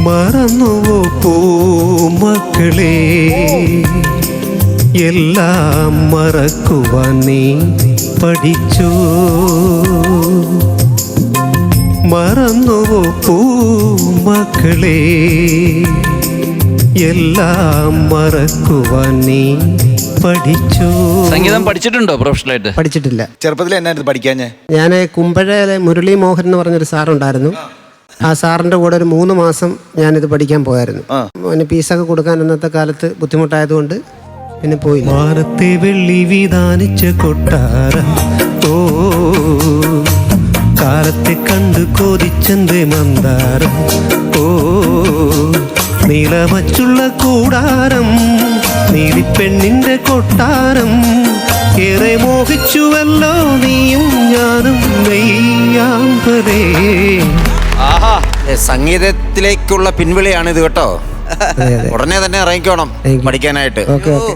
മറന്നുവോ പൂമക്കളെ, എല്ലാം മറക്കുവാൻ നീ പഠിച്ചു. മറന്നുവോ പൂമക്കളെ, എല്ലാം മറക്കുവാൻ നീ പഠിച്ചു. സംഗീതം പഠിച്ചിട്ടുണ്ടോ പ്രൊഫഷണലായിട്ട്? പഠിച്ചിട്ടില്ല. ചെറുപ്പത്തിൽ എന്നായിരുന്നു പഠിക്കാഞ്ഞേ? ഞാൻ കുമ്പഴയിലെ മുരളി മോഹൻ എന്ന് പറഞ്ഞൊരു സാറുണ്ടായിരുന്നു. ആ സാറിൻ്റെ കൂടെ ഒരു 3 മാസം ഞാനിത് പഠിക്കാൻ പോയായിരുന്നു. അവന് ഫീസൊക്കെ കൊടുക്കാൻ അന്നത്തെ കാലത്ത് ബുദ്ധിമുട്ടായതുകൊണ്ട് പിന്നെ പോയില്ല. വാനത്തെ വെള്ളി വിധാനിച്ച കൊട്ടാരം, ഓ കാലത്തെ കണ്ടു കൊതിച്ചെന്റെ മന്ദാരം, ഓ നീലമച്ചുള്ള കൂടാരം, നീലിപ്പെണ്ണിന്റെ കൊട്ടാരം, ഏറെ മോഹിച്ചുവല്ലോ നീയും ഞാനും നെയ്യാമ്പലേ. ആഹാ, സംഗീതത്തിലേക്കുള്ള പിൻവിളിയാണിത് കേട്ടോ. ഉടനെ തന്നെ ഇറങ്ങിക്കോണം പഠിക്കാനായിട്ട്. Okay okay.